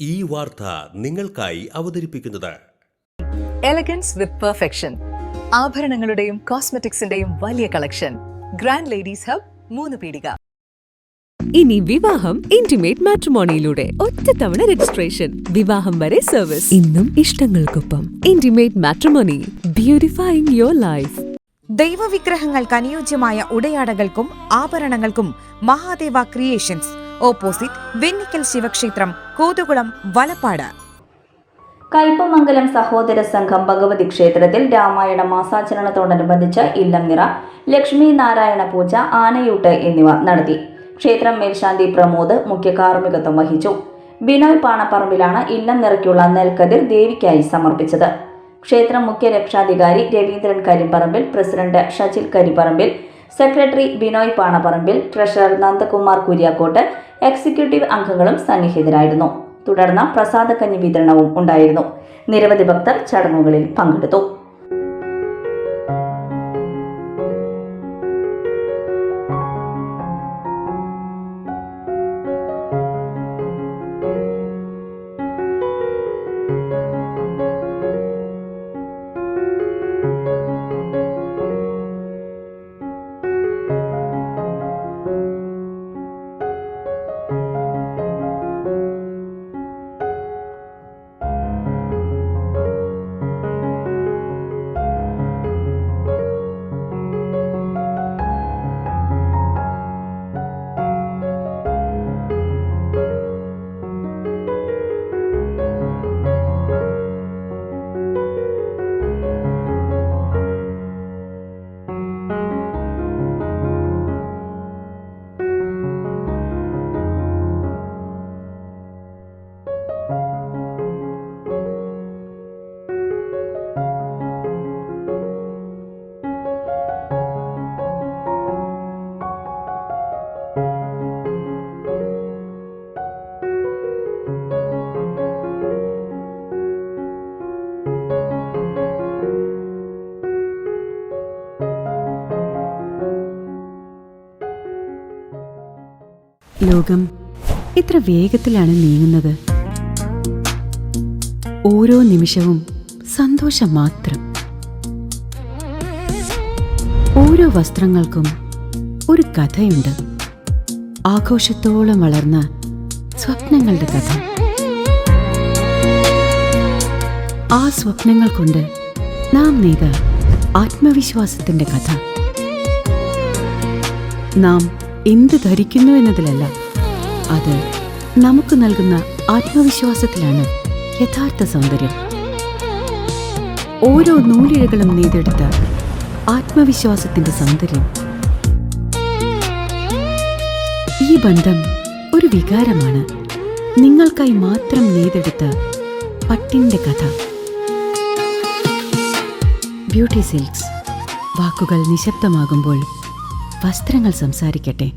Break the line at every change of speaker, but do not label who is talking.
ഈ വാർത്ത നിങ്ങൾക്കായി അവതരിപ്പിക്കുന്നത്
എലഗൻസ് വിത്ത് പെർഫെക്ഷൻ. ആഭരണങ്ങളുടെയും കോസ്മെറ്റിക്സിന്റെയും വലിയ കളക്ഷൻ. ഗ്രാൻഡ് ലേഡീസ് ഹബ്, 3 പീടിക.
ഇനി വിവാഹം ഇന്റിമേറ്റ് മാട്രിമോണിയിലൂടെ ഒറ്റത്തവണ രജിസ്ട്രേഷൻ, വിവാഹം വരെ സർവീസ്. ഇന്നും ഇഷ്ടങ്ങൾക്കൊപ്പം ഇന്റിമേറ്റ് മാട്രിമോണി, ബ്യൂട്ടിഫൈയിങ് യുവർ ലൈഫ്.
ദൈവവിഗ്രഹങ്ങൾക്ക് അനുയോജ്യമായ ഉടയാടകൾക്കും ആഭരണങ്ങൾക്കും മഹാദേവ ക്രിയേഷൻസ്, ഓപ്പോസിറ്റ് വെണ്ണിക്കൽ ശിവക്ഷേത്രം, കോതുകുളം, വലപ്പാട്.
കയ്പമംഗലം സഹോദര സംഘം ഭഗവതി ക്ഷേത്രത്തിൽ രാമായണ മാസാചരണത്തോടനുബന്ധിച്ച് ഇല്ലം നിറ, ലക്ഷ്മി നാരായണ പൂജ, ആനയൂട്ട് എന്നിവ നടത്തി. ക്ഷേത്രം മേൽശാന്തി പ്രമോദ് മുഖ്യ കാർമ്മികത്വം വഹിച്ചു. ബിനോയ് പാണപ്പറമ്പിലാണ് ഇല്ലം നിറയ്ക്കുള്ള നെൽക്കതിർ ദേവിക്കായി സമർപ്പിച്ചത്. ക്ഷേത്രം മുഖ്യ രക്ഷാധികാരി Raveendran Karipparambil, president Shajil Karipparambil, secretary Binoy Panapparambil, treasurer Nandakumar കുര്യാക്കോട്ട്, executive അംഗങ്ങളും സന്നിഹിതരായിരുന്നു. തുടർന്ന് പ്രസാദക്കഞ്ഞി വിതരണവും ഉണ്ടായിരുന്നു. നിരവധി ഭക്തർ ചടങ്ങുകളിൽ പങ്കെടുത്തു.
ലോകം ഇത്ര വേഗത്തിലാണ് നീങ്ങുന്നത്. ഓരോ നിമിഷവും സന്തോഷം മാത്രം. ഓരോ വസ്ത്രങ്ങൾക്കും ഒരു കഥയുണ്ട്. ആഘോഷത്തോളം വളർന്ന സ്വപ്നങ്ങളുടെ കഥ. ആ സ്വപ്നങ്ങൾ കൊണ്ട് നാം നെയ്ത ആത്മവിശ്വാസത്തിന്റെ കഥ. നാം എന്ത് ധരിക്കുന്നു എന്നതിലല്ല, അത് നമുക്ക് നൽകുന്ന ആത്മവിശ്വാസത്തിലാണ് യഥാർത്ഥ സൗന്ദര്യം. ഓരോ നൂലിഴകളും നെയ്തെടുത്ത ആത്മവിശ്വാസത്തിന്റെ സൗന്ദര്യം. ഈ ബന്ധം ഒരു വികാരമാണ്. നിങ്ങൾക്കായി മാത്രം നെയ്തെടുത്ത പട്ടിന്റെ കഥ. Beauty silks. വാക്കുകൾ നിശബ്ദമാകുമ്പോൾ വസ്ത്രങ്ങൾ സംസാരിക്കട്ടെ.